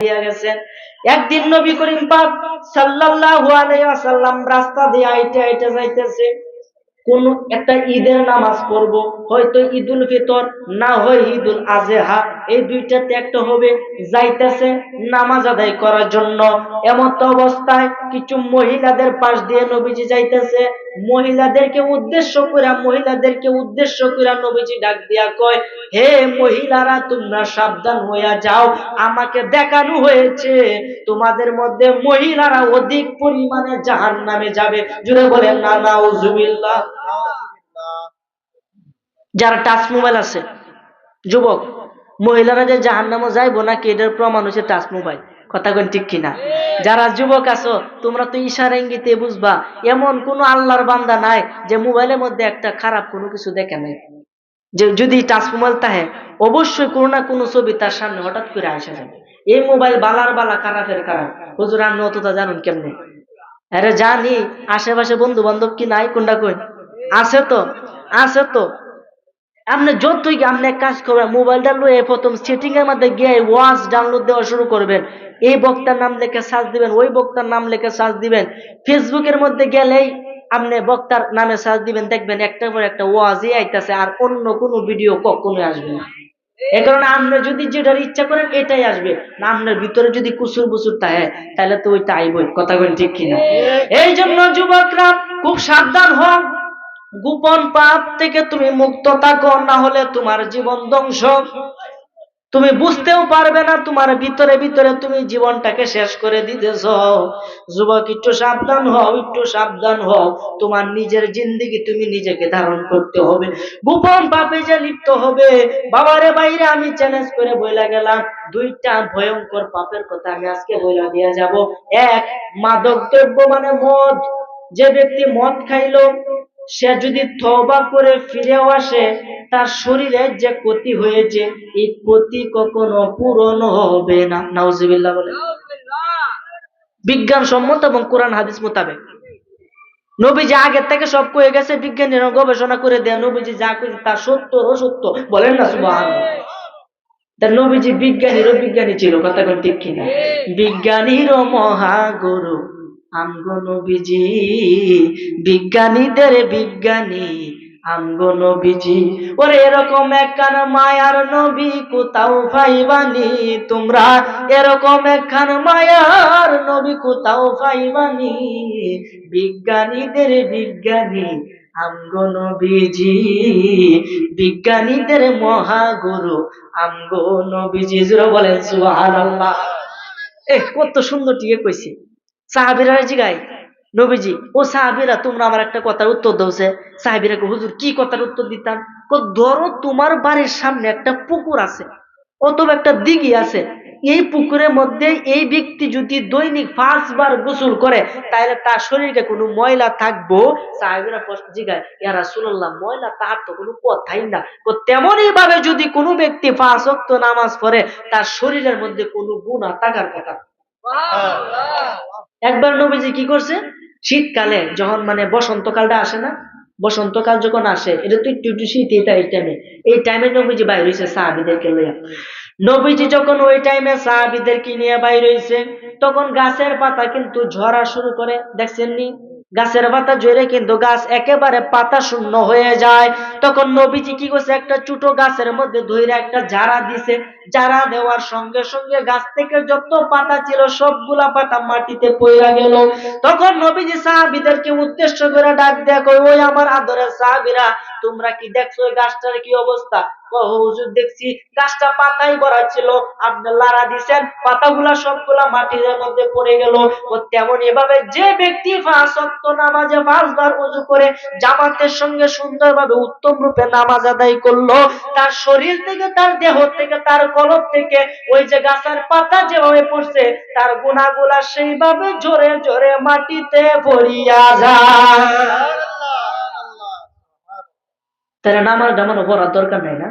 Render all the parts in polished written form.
দিয়া গেছেন। একদিন নবী করিম পাক সাল্লাল্লাহু আলাইহি ওয়াসাল্লাম রাস্তা দিয়ে হাইটে হাইটে যাইতেছে। কোন একটা ঈদের নামাজ পড়ব, হয়তো ঈদুল ফিতর, না হয় ঈদুল আজহা, এই দুইটাতে একটা হবে। যাইতেছে নামাজ আদায় করার জন্য। এমন তো অবস্থায় কিছু মহিলাদের পাশ দিয়ে নবীজি যাইতেছে। মহিলাদেরকে উদ্দেশ্য করে নবীজি ডাক দিয়া কয়, হে মহিলারা, তোমরা সাবধান হইয়া যাও, আমাকে দেখানো হয়েছে তোমাদের মধ্যে মহিলারা অধিক পরিমাণে জাহান্নামে যাবে। জুড়ে বলেন না নাউজুবিল্লাহ। যারা টাচ মোবাইল আছে, যুবক মহিলারা যে জাহান্নামে যাইবো নাকি, এটার প্রমাণ হচ্ছে টাচ মোবাইল। কথা কোন ঠিক কিনা? যারা যুবক আছো তোমরা তো ইশারা ইঙ্গিতে বুঝবা, এমন কোন আল্লাহর বান্দা নাই যে মোবাইলের মধ্যে একটা খারাপ কোনো কিছু দেখে নাই। যে যদি টাচ মোবাইল থাকে, অবশ্যই কোনো না কোনো ছবি তার সামনে হঠাৎ করে আসা যাবে। এই মোবাইল বালার বালা, খারাপের খারাপ। হুজুর আপনি অতটা জানুন কেমনে? আরে জানি, আশেপাশে বন্ধু বান্ধব কি নাই? কোনটা কই? আছে তো, আছে তো। আপনি যতই আপনি এক কাজ করবেন, মোবাইলটা লয়ে প্রথম সেটিং এর মধ্যে গিয়ে ওয়াজ ডাউনলোড দেওয়া শুরু করবেন। এই বক্তার নাম লিখে সার্চ দিবেন, ওই বক্তার নাম লিখে সার্চ দিবেন। ফেসবুকের মধ্যে গেলেই আপনি বক্তার নামে সার্চ দিবেন, দেখবেন একটার পর একটা ওয়াজই আইতাছে, আর অন্য কোনো ভিডিও কখনোই আসবে না। এই কারণে আপনি যদি যেটার ইচ্ছা করেন এটাই আসবে, না আপনার ভিতরে যদি কুসুর বুসুর থাকে তাহলে তো ওইটা আইবই। কথা বলেন ঠিক কিনা? এই জন্য যুবকরা খুব সাবধান হন, গোপন পাপ থেকে তুমি মুক্ত থাকো, না হলে তোমার জীবন ধ্বংস। তুমি বুঝতেও পারবে না, তোমার ভিতরে ভিতরে তুমি জীবনটাকে শেষ করে দিতেছ। যুবক একটু সাবধান হও, একটু সাবধান হও। তোমার নিজের জিন্দেগি তুমি নিজেকে ধারণ করতে হবে, গোপন পাপে যে লিপ্ত হবে। বাবারে বাইরে আমি চ্যালেঞ্জ করে বইলা গেলাম, দুইটা ভয়ঙ্কর পাপের কথা আমি আজকে বইলা দিয়ে যাব। এক, মাদক দ্রব্য মানে মদ। যে ব্যক্তি মদ খাইলো, সে যদি তওবা করে ফিরেও আসে, তার শরীরে যে ক্ষতি হয়েছে এই ক্ষতি কখনো পূরণ হবে না। নাউজুবিল্লাহ বলে। বিজ্ঞানসম্মত এবং কোরআন হাদিস মোতাবেক নবীজি আগের থেকে সব কয়ে গেছে, বিজ্ঞানীরা গবেষণা করে দেয় নবীজি যা কইছে তা সত্য অসত্য। বলেন না সুবহানাল্লাহ। তার নবীজি বিজ্ঞানীরও বিজ্ঞানী ছিল। কথা কোন ঠিক কিনা? বিজ্ঞানীরও মহাগুরু আমগো নবীজি, বিজ্ঞানীদের বিজ্ঞানী আমগো নবীজি। ওরে এরকম একখান মায়ার নবী কোথাও পাইবানি তোমরা, এরকম একখান মায়ার নবী কোথাও পাইবানি, বিজ্ঞানীদের বিজ্ঞানী আমগো নবীজি, বিজ্ঞানীদের মহাগুরু আমগো নবীজি। জোরে বলেন সুবহানাল্লাহ। কত সুন্দর টিকে কইছে। সাহাবীরা জিগায় নবীজি, ও সাহাবীরা তোমরা আমার একটা কথার উত্তর দাওছে। সাহাবীরা কো, হুজুর কি কথার উত্তর দিতাম? ধরো তোমার বাড়ির সামনে একটা পুকুর আছে অথবা একটা দিঘি আছে, এই পুকুরের মধ্যে এই ব্যক্তি যদি দৈনিক 5 বার গোসল করে তাহলে তার শরীরে কোনো ময়লা থাকবো? সাহাবীরা প্রশ্ন জিগায়, ইয়া রাসূলুল্লাহ, ময়লা তার তো কোনো কথাই না। তেমনই ভাবে যদি কোনো ব্যক্তি 5 ওয়াক্ত নামাজ পড়ে তার শরীরের মধ্যে কোনো গুনাহ থাকার কথা। একবার নবীজি কি করছে, শীতকালে যখন মানে বসন্তকালটা আসে না, বসন্তকাল যখন আসে, এটা তো একটু একটু শীত, এই টাইমে নবীজি বাইর হইছে সাহাবীদেরকে লইয়া। নবীজি যখন ওই টাইমে সাহাবীদেরকে নিয়ে বাইর হইছে, তখন গাছের পাতা কিন্তু ঝরা শুরু করে। দেখছেন নি? গাছের পাতা ঝরে কিন্তু গাছ একেবারে পাতা শূন্য হয়ে যায়। তখন নবীজি কি করছে, একটা ছোট গাছের মধ্যে ধইরা একটা ঝাড়া দিছে। ঝাড়া দেওয়ার সঙ্গে সঙ্গে গাছ থেকে যত পাতা ছিল সবগুলা পাতা মাটিতে পড়ে গেল। তখন নবীজি সাহাবীদেরকে উদ্দেশ্য করে ডাক দেয়া কই, ওই আমার আদরের সাহাবীরা, তোমরা কি দেখছো এই গাছটার কি অবস্থা? হুজুর দেখছি গাছটা পাতাই ভরা ছিল, আপনি লাড়া দিছেন, পাতাগুলা সবগুলা মাটির মধ্যে পড়ে গেল। ও তেমন এভাবে যে ব্যক্তি 5 ওয়াক্ত নামাজে 5 বার ওযু করে জামাতের সঙ্গে সুন্দরভাবে উত্তম রূপে নামাজ আদায় করলো, তার শরীর থেকে, তার দেহ থেকে, তার কলব থেকে ওই যে গাছের পাতা যেভাবে পড়ছে তার গুনাহগুলা সেইভাবে ঝরে ঝরে মাটিতে পড়িয়া যায়। তাহলে নামাজ দামানো পড়ার দরকার নাই না?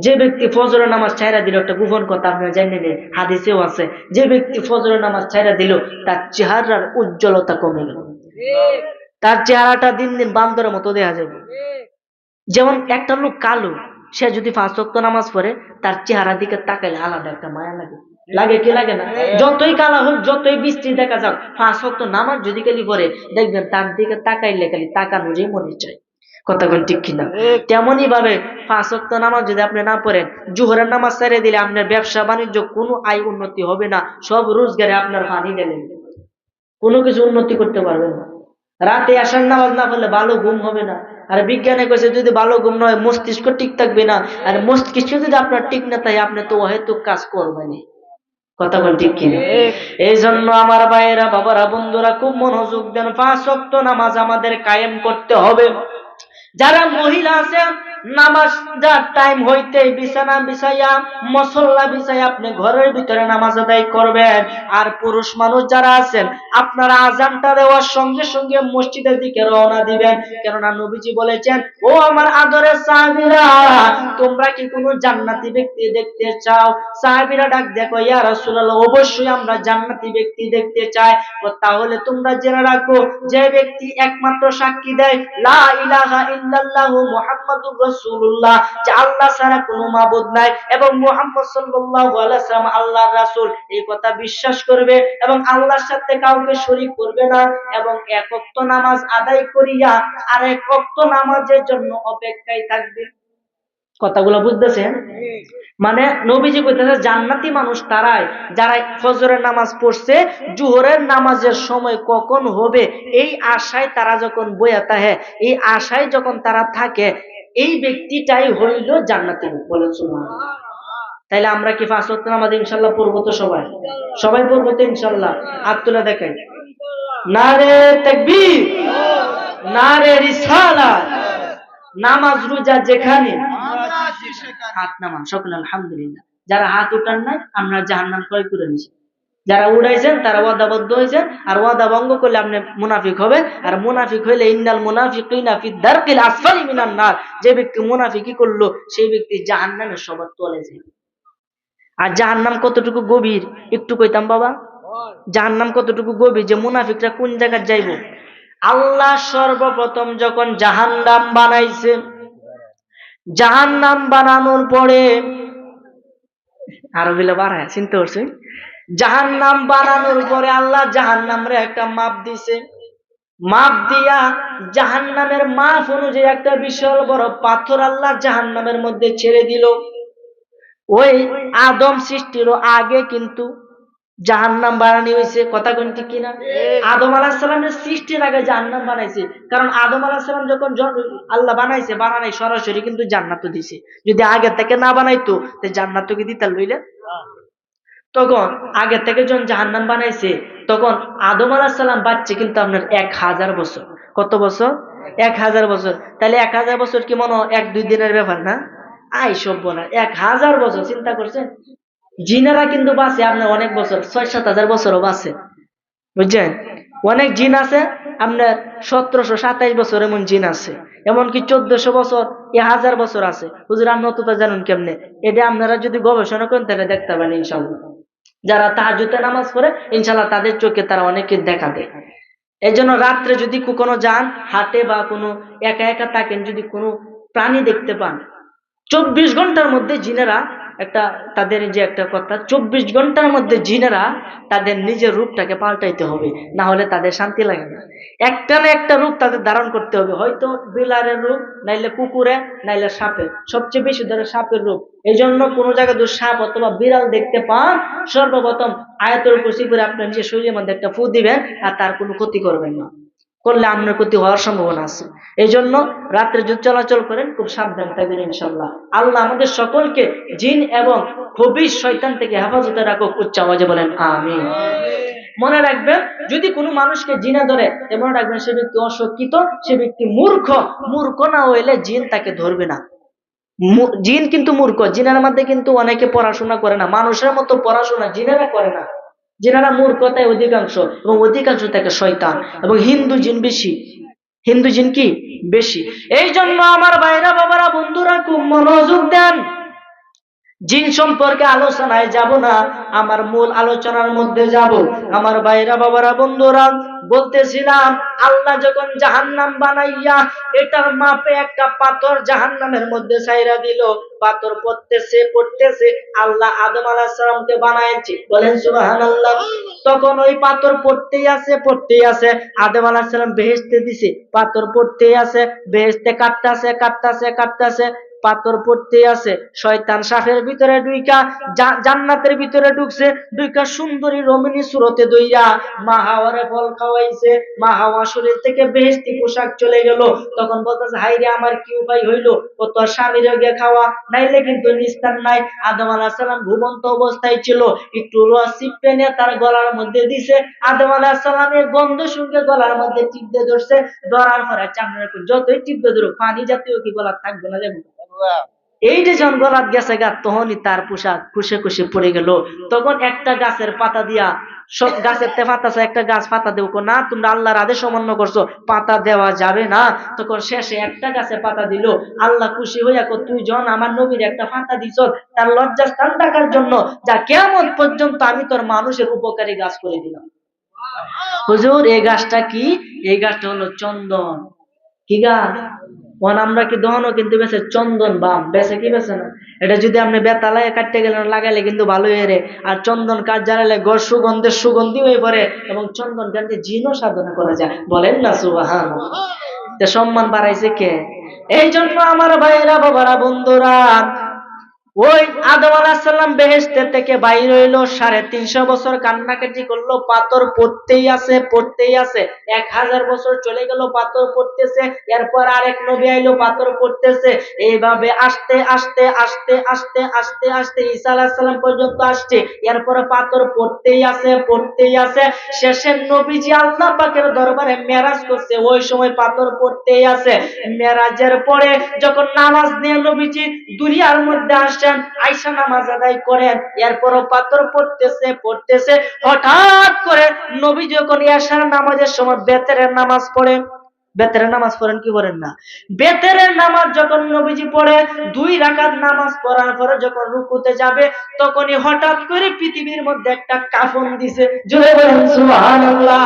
যে ব্যক্তি ফজরের নামাজ ছাইরা দিল, একটা গোপন কথা আপনারা জানেন, হাদিসেও আছে, যে ব্যক্তি ফজরের নামাজ ছাইরা দিল তার চেহারার উজ্জ্বলতা কমে গেল, তার চেহারাটা দিন দিন বান্দরের মতো দেখা যাবে। যেমন একটা লোক কালো, সে যদি 5 ওয়াক্ত নামাজ পড়ে তার চেহারার দিকে তাকাইলে আলাদা একটা মায়া লাগে। লাগে কি লাগে না? যতই কালা হোক, যতই বৃষ্টি দেখা যাক, 5 ওয়াক্ত নামাজ যদি খালি পড়ে, দেখবেন তার দিকে তাকাইলে খালি তাকানোরই মনে চায়। কথা কোন ঠিক কিনা? তেমনই ভাবে 5 ওয়াক্ত নামাজ যদি আপনি না পড়েন, জোহরের নামাজ ছেড়ে দিলে আপনার ব্যবসা বাণিজ্য কোনো আয় উন্নতি হবে না, সব রোজগারে আপনার পানি ঢেলে দিবে, কোনো কিছু উন্নতি করতে পারবেন না। রাতে আসার নামাজ না পড়লে ভালো ঘুম হবে না। আর বিজ্ঞানে কইছে যদি ভালো ঘুম না হয় মস্তিষ্ক ঠিক থাকবে না, আর মস্তিষ্ক যদি আপনার ঠিক না থাকে আপনি তো অহেতুক কাজ করবেন। কথা বল ঠিক কিনা? এই জন্য আমার ভাইয়েরা, বাবারা, বন্ধুরা খুব মনোযোগ দেন, 5 ওয়াক্ত নামাজ আমাদের কায়েম করতে হবে। যারা মহিলা আছে, নামাজ যার টাইম হইতে বিছানা বিছাইয়া, মসল্লা বিছাইয়া আপনি ঘরের ভিতরে নামাজ আদায় করবেন। আর পুরুষ মানুষ যারা আছেন, আপনারা আজানটা দেওয়ার সঙ্গে সঙ্গে মসজিদের দিকে রওনা দিবেন। কেননা নবীজি বলেছেন, ও আমার আদরের সাহাবীরা, তোমরা কি কোনো জান্নাতি ব্যক্তি দেখতে চাও? সাহাবীরা ডাক দেখো, ইয়া রাসূলুল্লাহ, অবশ্যই আমরা জান্নাতি ব্যক্তি দেখতে চাই। তাহলে তোমরা জেনে রাখো, যে ব্যক্তি একমাত্র সাক্ষী দেয় লা ইলাহা ইল্লাল্লাহু মুহাম্মাদুর রাসূলুল্লাহ, যে আল্লাহ ছাড়া কোনো মাবুদ নাই এবং মুহাম্মদ সাল্লাল্লাহু আলাইহি ওয়াসাল্লাম আল্লাহর রাসূল, এই কথা বিশ্বাস করবে এবং আল্লাহর সাথে কাউকে শরীক করবে না, এবং এক ওয়াক্ত নামাজ আদায় করিয়া আরেক ওয়াক্ত নামাজের জন্য অপেক্ষায় থাকবে। কথাগুলো বুঝতেছেন? মানে নবীজি কইতেছে জান্নাতি মানুষ তারাই যারা ফজরের নামাজ পড়ছে, জোহরের নামাজের সময় কখন হবে এই আশায় তারা যখন বইয়া থাকে, এই আশায় যখন তারা থাকে, এই ব্যক্তিটাই হইল জান্নাতি। বলেন সুবহানাল্লাহ। তাইলে আমরা কি 5 ওয়াক্ত নামাজ ইনশাআল্লাহ পড়বো তো? সবাই সবাই পড়বো তো ইনশাআল্লাহ? হাত তুলে দেখাই। নারে তাকবীর, নারে রিসালাত। নামাজ রোজা যেখানে, হাত নামান সকলে আলহামদুলিল্লাহ। যারা হাত উঠান নাই, আমরা জাহান্নাম ক্রয় করে নিছি। যারা উড়াইছেন তারা ওয়াদাবদ্ধ হয়েছেন, আর ওয়াদা ভঙ্গ করলে আপনি মুনাফিক হবে। আর মুনাফিক হইলে ইন্নাল মুনাফিকিনা ফি দারকিল আসফালি মিনান নার, যে ব্যক্তি মুনাফিকি করলো সেই ব্যক্তি জাহান্নামের সবার তলে যাবে। আর জাহান্নাম কতটুকু গভীর একটু কইতাম বাবা। জাহান্নাম কতটুকু গভীর যে মুনাফিকরা কোন জায়গায় যাইব। আল্লাহ সর্বপ্রথম যখন জাহান্নাম বানাইছে, জাহান্নাম বানানোর পরে আরো বিলে বাড়ায় চিন্তা করছে, জাহান্নাম বানানোর পরে আল্লাহ জাহান্নামরে একটা মাপ দিছে। মাপ দিয়া জাহান্নামের মাপ অনুযায়ী একটা বিশাল বড় পাথর আল্লাহ জাহান্নামের মধ্যে ছেড়ে দিল। ওই আদম সৃষ্টিরও আগে কিন্তু জাহান্নাম বানানি হয়েছে। কথা কোন ঠিক কিনা? আদম আলাইহিস সালামের সৃষ্টির আগে জাহান্নাম বানাইছে। কারণ আদম আলাইহিস সালাম যখন আল্লাহ বানাইছে, বানাই সরাসরি কিন্তু জান্নাত দিছে। যদি আগে থেকে না বানাইতো তে জান্নাত কি দিতা লইলে? তখন আগে থেকে যখন জাহান্নাম বানাইছে, তখন আদম আলাইহিস সালাম বাচ্চা কিন্তু আপনার 1000 বছর। কত বছর? 1000 বছর। তাহলে 1000 বছর কি মনে 1-2 দিনের ব্যাপার না? আই সব বলা 1000 বছর চিন্তা করছেন। জিনেরা কিন্তু বাঁচে আপনার অনেক বছর, 6-7 হাজার বছরও বাঁচে, বুঝছেন? অনেক জিন আছে আপনার 1727 বছর, এমন জিন আছে, এমনকি 1400 বছর, 1000 বছর আছে। হুজুর আপনি অতটা জানেন কেমনে? এটা আপনারা যদি গবেষণা করেন তাহলে দেখতে পাবেন ইনশাআল্লাহ। যারা তাহাজ্জুদে নামাজ পড়ে ইনশাআল্লাহ তাদের চোখে তারা অনেকে দেখা দেয়। এই জন্য রাত্রে যদি কোনো যান হাটে বা কোনো একা একা থাকেন, যদি কোনো প্রাণী দেখতে পান, 24 ঘন্টার মধ্যে জিনেরা একটা, তাদের যে একটা কথা, 24 ঘন্টার মধ্যে জিনেরা তাদের নিজের রূপটাকে পাল্টাইতে হবে, না হলে তাদের শান্তি লাগে না। একটা না একটা রূপ তাদের ধারণ করতে হবে, হয়তো বিলারের রূপ, নাইলে কুকুরে, নাইলে সাপের। সবচেয়ে বেশি ধরে সাপের রূপ। এই জন্য কোনো জায়গায় যদি সাপ অথবা বিড়াল দেখতে পান, সর্বপ্রথম আয়াতুল কুরসি করে আপনার নিজের শরীরের মধ্যে একটা ফু দিবেন, আর তার কোনো ক্ষতি করবেন না। করলে আপনার ক্ষতি হওয়ার সম্ভাবনা আছে। এই জন্য রাত্রে যদি চলাচল করেন খুব সাবধান থাকবেন ইনশাআল্লাহ। আল্লাহ আমাদের সকলকে জিন এবং খবিশ শয়তান থেকে হেফাজতে রাখুক। উচ্চ আওয়াজে বলেন আমিন। মনে রাখবেন, যদি কোনো মানুষকে জিনে ধরে, মনে রাখবেন সে ব্যক্তি অশিক্ষিত, সে ব্যক্তি মূর্খ। মূর্খ না হইলে জিন তাকে ধরবে না। জিন কিন্তু মূর্খ। জিনের মধ্যে কিন্তু অনেকে পড়াশোনা করে না, মানুষের মতো পড়াশোনা জিনেরা করে না। জিনেরা মূর্খতায় অধিকাংশ, এবং অধিকাংশ থাকে শয়তান, এবং হিন্দু জিন বেশি। হিন্দু জিন কি বেশি। এই জন্য আমার ভাইরা, বাবারা, বন্ধুরা খুব মনোযোগ দেন। জিন সম্পর্কে আলোচনায় যাব না, আমার মূল আলোচনার মধ্যে যাব। আমার ভাইরা, বাবারা, বন্ধুরা, বলতেছিলাম আল্লাহ যখন জাহান্নাম বানাইয়া এটার মাপে একটা পাথর জাহান্নামের মধ্যে ছাইরা দিল, পাথর পড়তেছে, আল্লাহ আদম আলাইহিস সালামকে বানাইছে, বলেন সুবহানাল্লাহ। তখন ওই পাথর পড়তেই আছে, আদম আলাইহিস সালাম বেহেশতে দিছে, পাথর পড়তেই আছে, বেহেশতে কাটতাছে, পাথর পড়তে আছে। শয়তান শাখের ভিতরে ঢুইকা জান্নাতের ভিতরে ঢুকছে, ঢুইকা সুন্দরী রমণী সুরতে দইরা মা হাওয়ারে ফল খাওয়াইছে, মা হাওয়া শরীর থেকে বেহেশতি পোশাক চলে গেল। তখন বলতেছে হাই রে আমার কি উপায় হইলো, ও তোর স্বামীর গিয়ে খাওয়া, নাইলে কিন্তু নিস্তার নাই। আদম আলাইহিস সালাম ঘুমন্ত অবস্থায় ছিল, একটু রস চিপে নিয়ে তার গলার মধ্যে দিছে। আদম আলাইহিস সালামের গন্ধ শুনকে গলার মধ্যে টিপতে ধরছে, ধরার পরে চামড়া যতই টিপতে ধরো পানি জাতীয় কি গলা থাকবে না, যাবে। এই যে যখন গলাত গেছে গা, তখনই তার পোশাক খুশে পড়ে গেল। তখন একটা গাছের পাতা দিয়া, সব গাছের পাতা আছে, একটা গাছ পাতা দেব না, তোমরা আল্লাহর আদেশ অমান্য করছো, পাতা দেওয়া যাবে না। তখন শেষে একটা গাছে পাতা দিল। আল্লাহ খুশি হইয়া তুই যখন আমার নবীর একটা পাতা দিছ তার লজ্জাস্থান থাকার জন্য, যা কিয়ামত পর্যন্ত আমি তোর মানুষের উপকারী গাছ করে দিলাম। হুজুর এই গাছটা কি? এই গাছটা হলো চন্দন। কি গাছ? আমরা কি দহনও কিন্তু বেছে চন্দন বাম, বেছে কি বেছে না। এটা যদি আপনি বেতালায় কাটতে গেলেন লাগাইলে কিন্তু ভালো এরে। আর চন্দন কাঠ জ্বালালে গড় সুগন্ধি হয়ে পড়ে, এবং চন্দন কাঠে জিনও সাধনা করা যায়, বলেন না সুবহানাল্লাহ। সম্মান বাড়াইছে কে? এই জন্য আমার ভাইরা বাবারা বন্ধুরা, ওই আদম আলাইহিস সালাম বেহেশত থেকে বাইর হইলো, 350 বছর কান্নাকাটি করলো, পাথর পড়তেই আছে। 1000 বছর চলে গেল, পাথর পড়তেছে। এরপর আরেক নবী আইলো, পাথর পড়তেছে। এইভাবে আস্তে আস্তে ঈসা আলাইহিস সালাম পর্যন্ত আসছে। এরপর পাথর পড়তেই আছে। শেষের নবীজি আল্লাহ পাকের দরবারে মেরাজ করছে, ওই সময় পাথর পড়তেই আছে। মেরাজের পরে যখন নামাজ নিয়ে নবীজি দুনিয়ার মধ্যে আসছেন, আয়েশা নামাজ আদায় করেন, এরপরও পাথর পড়তেছে। হঠাৎ করে নবী যখন এশার নামাজের সময় বেতেরের নামাজ পড়েন, বেতেরের নামাজ পড়েন কি করেন না? বেতেরের নামাজ যখন নবীজি পড়ে, 2 রাকাত নামাজ পড়ার পরে যখন রুকুতে যাবে, তখনই হঠাৎ করে পৃথিবীর মধ্যে একটা কাফন দিছে, জোরে বলেন সুবহানাল্লাহ।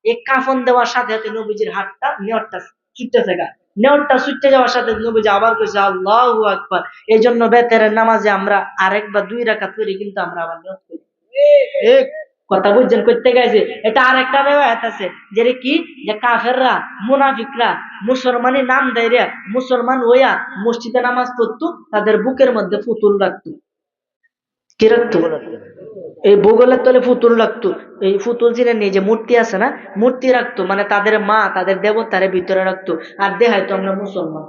এই কাফন দেওয়ার সাথে সাথে নবীজির হাতটা নিয়তটা ছুটতেছে গা, নেওয়ারটা ছুটতে যাওয়ার সাথে নবীজি আবার কইছে আল্লাহু আকবার। এই জন্য বেতেরের নামাজে আমরা আরেক বা 2 রাকাত পড়ি, কিন্তু আমরা আবার নিয়ত করি। ঠিক কথা বুঝছেন? করতে গেছে এটা আরেকটা রিওয়ায়াত আছে, যেটা কি, যে কাফেররা মুনাফিকরা মুসলমানের নাম দেয় রে, মুসলমান হইয়া মসজিদে নামাজ পড়তো, তাদের বুকের মধ্যে পুতুল রাখতো। কি রাখতো? এই ভূগোলের তলে পুতুল রাখতো। এই পুতুল চিনে নিয়ে যে মূর্তি আছে না, মূর্তি রাখতো, মানে তাদের মা তাদের দেবতারে ভিতরে রাখতো, আর দেখাইতো আমরা মুসলমান।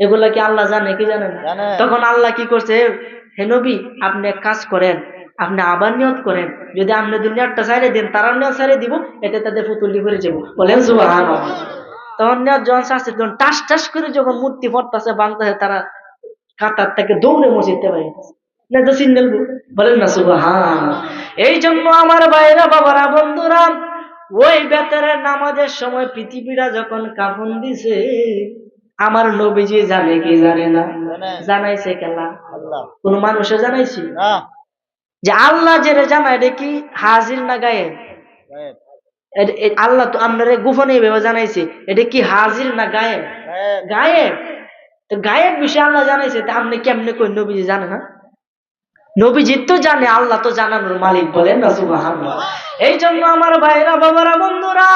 এগুলা কি আল্লাহ জানে কি জানে না? তখন আল্লাহ কি করছে, হে নবী আপনি এক কাজ করেন, আপনি আবার নিয়ত করেন, যদি আপনি দুনিয়াটা ছাড়ে দেন তারা নিয়ত ছাড়ে দিব, এতে তাদের পুতুলটি করে যাবো, বলেন সুবহানাল্লাহ। তখন নিয়ত যখন আসছে, তখন টাস করে যখন মূর্তি পড়তেছে বাংলাদেশে, তারা কাতার থেকে দৌড়ে মসজিদতে পারিতেছে না, তো সিন্ডেল, বলেন না সুবহানাল্লাহ। এই জন্য আমার ভাইরা বাবারা বন্ধুরা, ওই বেতেরের নামাজের সময় পৃথিবীরা যখন কাফন দিছে, আমার নবীজি জানে কি জানে না? জানাইছে কেলা? কোন মানুষে জানাইছি যে আল্লাহ যেটা জানায় এটা কি হাজির না গায়েব? আল্লাহ তো আপনারে গোপনে ভাবে জানাইছে, এটা কি হাজির না গায়েব? গায়েব। তো গায়েব বিষয় আল্লাহ জানাইছে, তা আপনি কেমনে কই নবীজি জানে না? নবীজি তো জানে, আল্লাহ তো জানানোর মালিক, বলেন না সুবহানাল্লাহ। এই জন্য আমার ভাইরা বাবারা বন্ধুরা,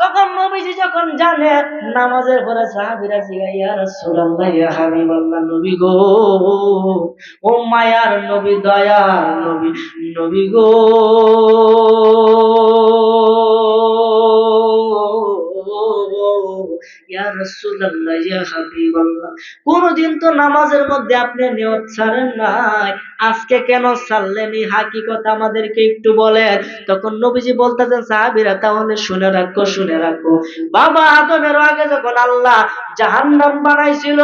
তখন নবীজি যখন জানে, নামাজের পরে সাহাবীরা জিজ্ঞাসা, ইয়া রাসূলুল্লাহ, ইয়া হাবিবাল্লাহ, নবী গো, ও মায়ার নবী, দয়ার নবী, নবী গো, ইয়া রাসূলুল্লাহ, ইয়া হাবিবাল্লাহ, কোনদিন তো নামাজের মধ্যে আপনি নিয়ত ছাড়েন নাই, আজকে কেন ছাড়লেন? এই হাকিকত আমাদেরকে একটু বলেন। তখন নবীজি বলতেছেন, সাহাবীরা তাহলে শুনে রাখো, বাবা আদমের আগে যখন আল্লাহ জাহান্নাম বানাইছিল,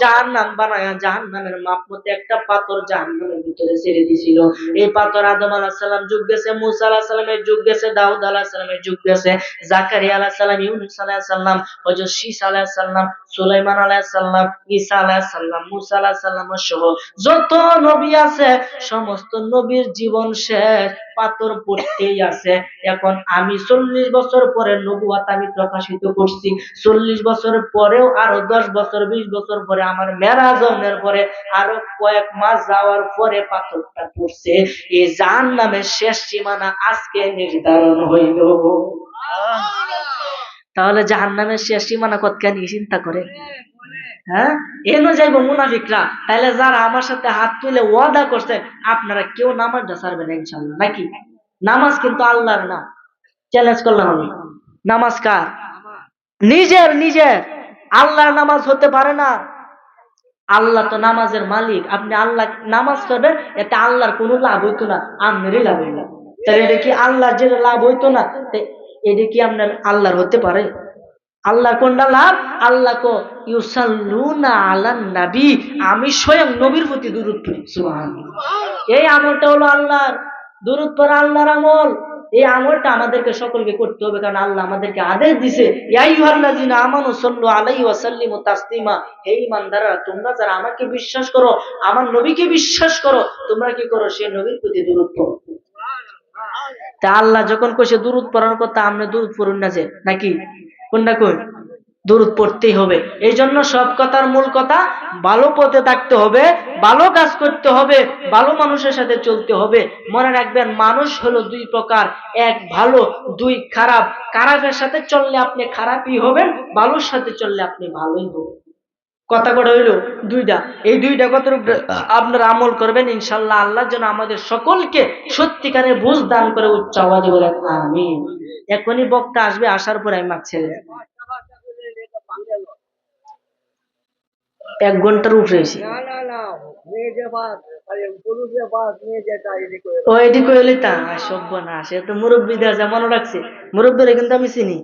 জাহান্নাম বানায়া জাহান্নামের মাপ মতো একটা পাথর জাহান্নামের ভিতরে ছেড়ে দিয়েছিল। এই পাথর আদম আলাইহিস সালাম যুগ গেছে, মুসা আলাইহিস সালামের যুগ গেছে, দাউদ আলাইহিস সালামের যুগ গেছে, জাকারিয়া আলাইহিস সালাম, ইউনূস আলাইহিস সালাম, হযরত শীস আলাইহিস সালাম, সাল্লাম, সুলাইমান আলাইহিস সালাম, ঈসা আলাইহিস সালাম, মুসা আলাইহিস সালাম সহ যত নবী আছে সমস্ত নবীর জীবন শেষ, পাথর পড়তেই আছে। এখন আমি 40 বছর পরে নবুয়ত আমি প্রকাশিত করছি, 40 বছর পরেও আরো 10 বছর 20 বছর পরে আমার মেরাজ হওয়ার পরে আরো কয়েক মাস যাওয়ার পরে পাথরটা পড়ছে। এই জাহান্নামের শেষ সীমানা আজকে নির্ধারণ হইল। তাহলে জাহান্নামের শেষ সীমানা কতখানি চিন্তা করে। হ্যাঁ, এনো যাইবো মুনাফিকরা। তাহলে যারা আমার সাথে হাত তুলে ওয়াদা করছেন আপনারা কেউ নামাজটা ছাড়বেন না ইনশাআল্লাহ, নাকি? নামাজ কিন্তু আল্লাহর না। চ্যালেঞ্জ করলাম আমি। নামাজ কার? নিজের নিজের। আল্লাহর নামাজ হতে পারে না। আল্লাহ তো নামাজের মালিক। আপনি আল্লাহ নামাজ করবেন, এতে আল্লাহর কোনো লাভ হইতো না, আপনারই লাভ হইল। তাহলে এটা কি আল্লাহর যেটা লাভ হইতো না, এটা কি আপনার আল্লাহর হতে পারে? আল্লাহ কোনটা লাভ? আল্লাহ কো ইউসাল্লুনা আলান নবী, আমি স্বয়ং নবীর প্রতি দুরূদ পড়ি। সুবহানাল্লাহ। এই আমলটা হলো আল্লাহর। দুরূদ পড়া আল্লাহর আমল। এই আমলটা আমাদেরকে সকলকে করতে হবে, কারণ আল্লাহ আমাদেরকে আদেশ দিয়েছে, ইয়া আইয়ুহাল্লাযিনা আমানু সাল্লু আলাইহি ওয়া সাল্লিমু তাসলিমা। হে ঈমানদাররা, তোমরা যারা আমাকে বিশ্বাস করো, আমার নবীকে বিশ্বাস করো, তোমরা কি করো? সেই নবীর প্রতি দুরূদ পড়ো। তা আল্লাহ যখন কইছে দুরূদ পড়ার কথা, আপনি দুরূদ পড়ুন না যে, নাকি? কোনটা কই? দুরূদ পড়তেই হবে। এই জন্য সব কথার মূল কথা, ভালো পথে থাকতে হবে, ভালো কাজ করতে হবে, ভালো মানুষের সাথে চলতে হবে। মনে রাখবেন, মানুষ হলো দুই প্রকার, এক ভালো, দুই খারাপ। খারাপের সাথে চললে আপনি খারাপই হবেন, ভালোর সাথে চললে আপনি ভালোই হবেন। কথা কটা হইলো দুইটা। এই দুইটা কথার উপরে আপনারা আমল করবেন, ইনশাআল্লাহ আল্লাহ যেন আমাদের সকলকে সত্যিকারের বুঝ দান করে। উচ্চ আওয়াজে বলেন আমিন। এখনই বক্তা আসবে, আসার পরে আমি মাছ ছেড়ে দেব। 1 ঘন্টার উপরে হয়েছে। ও এদিকে হইলে তা সভ্য না, সে তো মুরব্বীদের আছে, মনে রাখছে। মুরব্বীরা কিন্তু আমি চিনি,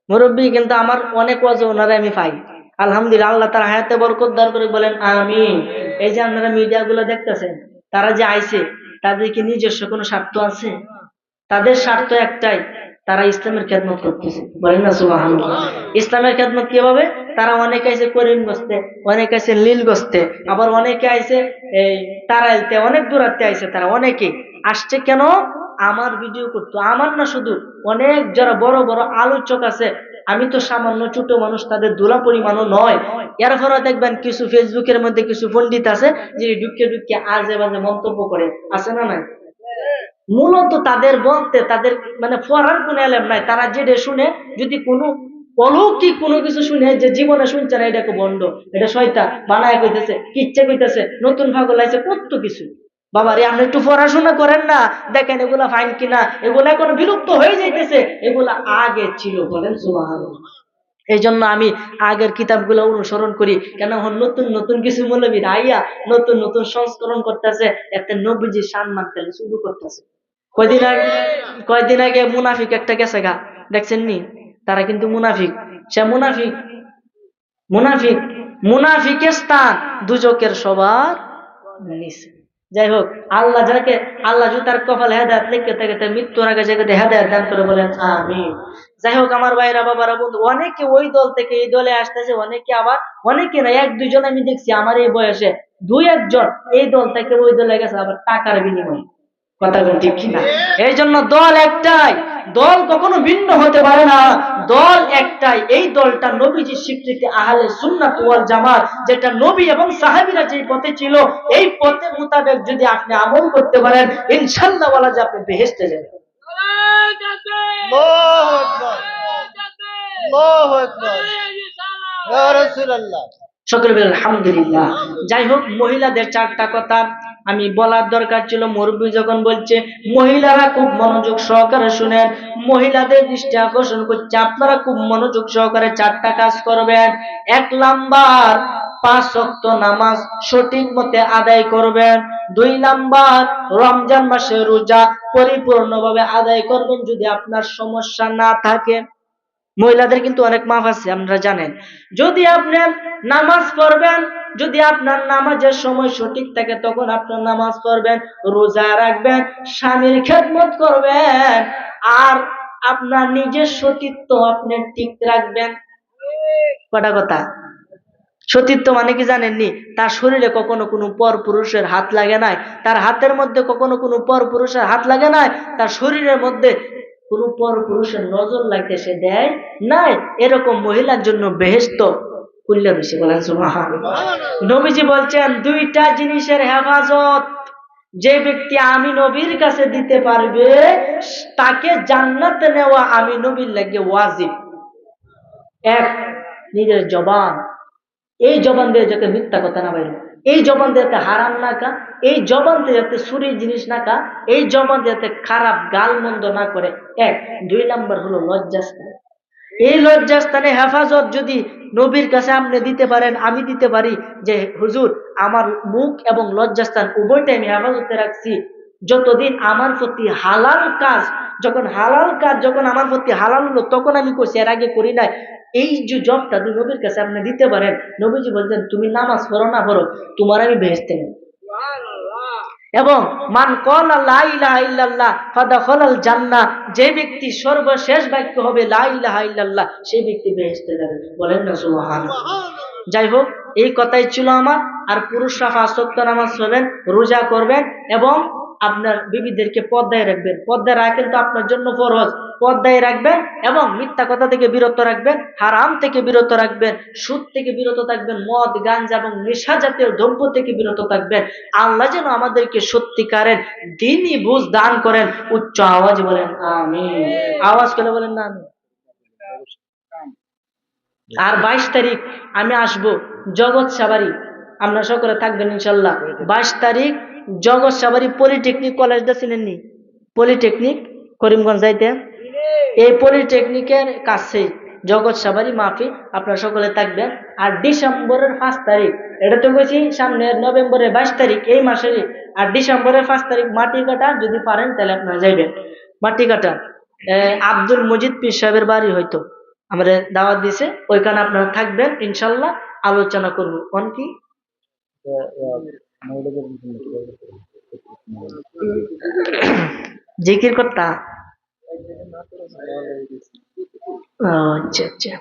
মুরব্বী কিন্তু আমার অনেক ওয়াজ ওনারা আমি পাই। আলহামদুলিল্লাহ, আল্লাহ তার হায়াতে বরকত দান করে, বলেন আমিন। এই যে আপনারা মিডিয়া গুলো দেখতেছেন, তারা যে আইছে, তাদের কি নিজস্ব কোনো স্বার্থ আছে? তাদের স্বার্থ একটাই, তারা ইসলামের খেদমত করতেছে। বলেন না সুবহানাল্লাহ। ইসলামের খেদমত কিভাবে? তারা অনেকে আইছে করিমগঞ্জে, অনেকে আইছে লীলগঞ্জে, আবার অনেকে আইছে এই তারাইলতে, অনেক দূরাতে আইছে। তারা অনেকে আসছে কেন? আমার ভিডিও করতো। আমার না শুধু, অনেক যারা বড় বড় আলোচক আছে, আমি তো সামান্য ছোট মানুষ, তাদের দোলা পরিমাণও নয়। এরপরও দেখবেন কিছু ফেসবুকের মধ্যে কিছু পণ্ডিত আছে যে ঢুকে ঢুকে আজে বাজে মন্তব্য করে, আছে না নাই? মূলত তাদের বলতে, তাদের মানে পড়ার কোনো এলেম নাই। তারা যেটা শুনে, যদি কোনো অলৌকিক কোনো কিছু শুনে, যে জীবনে শুনছে না, এটাকে বন্ড, এটা শয়তান বানায় কইতেছে, কিচ্ছা কইতেছে, নতুন পাগল আছে, কত কিছু। বাবারে, আপনি একটু পড়াশোনা করেন না, দেখেন এগুলা ফাইন কিনা। এগুলা এখন বিলুপ্ত হয়ে যাইতেছে, এগুলা আগে ছিল। বলেন সুবহানাল্লাহ। এই জন্য আমি আগের কিতাবগুলো অনুসরণ করি, কেন নতুন নতুন কিছু মৌলবী আইয়া নতুন নতুন সংস্করণ করতেছে, এতে নবীজি সম্মান পেলে শুরু করতেছে। কয়দিন আগে মুনাফিক একটা গেছে গা, দেখছেন নি? তারা কিন্তু মুনাফিক। সে মুনাফিক, মুনাফিক, মুনাফিকের স্থান দুজকের সবার নিচে। যাই হোক, আল্লাহ যাকে, আল্লাহ যদি তার কপালে হেদায়েত লিখে থাকে, তার মৃত্যুর আগে যাকে হেদায়েত দান করে, বলেন আমিন। যাই হোক, আমার ভাইরা বাবারা বন্ধু, অনেকে ওই দল থেকে এই দলে আসতেছে, অনেকে আবার, অনেকে না, 1-2 জন আমি দেখছি আমার এই বয়সে, 2-1 জন এই দল থেকে ওই দলে গেছে, আবার টাকার বিনিময়ে। কথা বল ঠিক কিনা? এই জন্য দল একটাই, দল কখনো ভিন্ন হতে পারে না, দল একটাই। এই দলটা নবীজির স্বীকৃতি আহলে সুন্নাত ওয়াল জামাত, যেটা নবী এবং সাহাবীরা যে পথে ছিল, এই পথে মোতাবেক যদি আপনি আমল করতে পারেন, ইনশাআল্লাহ বলা যায় আপনি বেহেশতে যাবেন। আল্লাহু আকবার, আল্লাহু আকবার, ইয়া রাসূলুল্লাহ। সকলে বলেন আলহামদুলিল্লাহ। যাই হোক, মহিলাদের 4টা কথা আমি বলার দরকার ছিল। মুরব্বী যখন বলছে, মহিলারা খুব মনোযোগ সহকারে শুনেন। মহিলাদের দৃষ্টি আকর্ষণ করছে, আপনারা খুব মনোযোগ সহকারে 4টা কাজ করবেন। 1 নাম্বার, 5 ওয়াক্ত নামাজ সঠিক মতে আদায় করবেন। 2 নাম্বার, রমজান মাসে রোজা পরিপূর্ণভাবে আদায় করবেন যদি আপনার সমস্যা না থাকে। মহিলাদের কিন্তু অনেক মাফ আছে, আপনারা জানেন। যদি আপনি নামাজ পড়বেন, যদি আপনার নামাজের সময় সঠিক থাকে, তখন আপনার নামাজ পড়বেন, রোজা রাখবেন, স্বামীর খেদমত করবেন, আর আপনার নিজের সতীত্ব আপনি ঠিক রাখবেন। কটা কথা। সতীত্ব মানে কি জানেননি? তার শরীরে কখনো কোনো পর পুরুষের হাত লাগে নাই, তার হাতের মধ্যে কখনো কোনো পর পুরুষের হাত লাগে নাই, তার শরীরের মধ্যে কোনো পর পুরুষের নজর লাগতে সে দেয় নাই। এরকম মহিলার জন্য বেহেশত খুললে বেশি। বলেন সুবহানাল্লাহ। নবীজি বলছেন দুইটা জিনিসের হেফাজত যে ব্যক্তি আমি নবীর কাছে দিতে পারবে তাকে জান্নাতে নেওয়া আমি নবীর লাগে ওয়াজিব। এক, নিজের জবান, এই জবান দিয়ে যাতে মিথ্যা কথা না বাইরে, এই জবান দিয়ে যাতে হারাম না কা, এই জবান দিয়ে যাতে চুরির জিনিস না কা, এই জবান দিয়ে যাতে খারাপ গাল মন্দ না করে। এক। দুই নাম্বার হলো লজ্জাস্থান। এই লজ্জাস্থানে হেফাজত যদি নবীর কাছে আপনি দিতে পারেন, আমি দিতে পারি যে হুজুর আমার মুখ এবং লজ্জাস্থান উভয়টাই আমি হেফাজতে রাখছি, যতদিন আমার প্রতি হালাল কাজ, যখন আমার প্রতি হালাল হলো তখন আমি করছি, এর আগে করি নাই। এই যে জবটা যদি নবীর কাছে আপনি দিতে পারেন, নবীজি বলছেন তুমি নামাজ পড়ো না পড়ো, তোমার আমি বেহেশতে নেব। এবং মান ক্বালা লা ইলাহা ইল্লাল্লাহ ফাদাখালাল জান্নাহ, যে ব্যক্তি সর্বশেষ বাক্য হবে লা ইলাহা ইল্লাল্লাহ, সেই ব্যক্তি বেহেশতে যাবে। বলেন না সুবহানাল্লাহ। যাই হোক, এই কথাই ছিল আমার। আর পুরুষরা 5 ওয়াক্ত নামাজ পড়বেন, রোজা করবেন এবং আপনার বিবিদেরকে পর্দায় রাখবেন। পর্দায় রাখেন তো আপনার জন্য ফরজ, পর্দায় রাখবেন এবং মিথ্যা কথা থেকে বিরত রাখবেন, হারাম থেকে বিরত রাখবেন, সুদ থেকে বিরত থাকবেন, মদ গাঞ্জা এবং নেশা জাতীয় দ্রব্য থেকে বিরত থাকবেন। আল্লাহ যেন আমাদেরকে সত্যিকারের দ্বীনি বুঝ দান করেন। উচ্চ আওয়াজ বলেন আমিন। আওয়াজ করে বলেন না আমিন। আর 22 তারিখ আমি আসব জগৎ সাবারি, আপনারা সকলে থাকবেন ইনশাল্লাহ। 22 তারিখ জগৎ সাবারি পলিটেকনিক কলেজটা চিনেননি? পলিটেকনিক করিমগঞ্জ যাইতে, এই পলিটেকনিকের কাছে জগৎ সাবারি মাহফিল, আপনারা সকলে থাকবেন। আর ডিসেম্বরের 5 তারিখ, এটা তো বলছি সামনে নভেম্বরের 22 তারিখ এই মাসেরই, আর ডিসেম্বরের 5 তারিখ মাটি কাটা, যদি পারেন তাহলে আপনারা যাইবেন মাটি কাটা। আব্দুল মজিদ পীর সাহেবের বাড়ি হয়তো আমাদের দাওয়াত দিছে, ওইখানে আপনারা থাকবেন ইনশাল্লাহ। আলোচনা করবো কোন কি জিকির করতা। আচ্ছা আচ্ছা।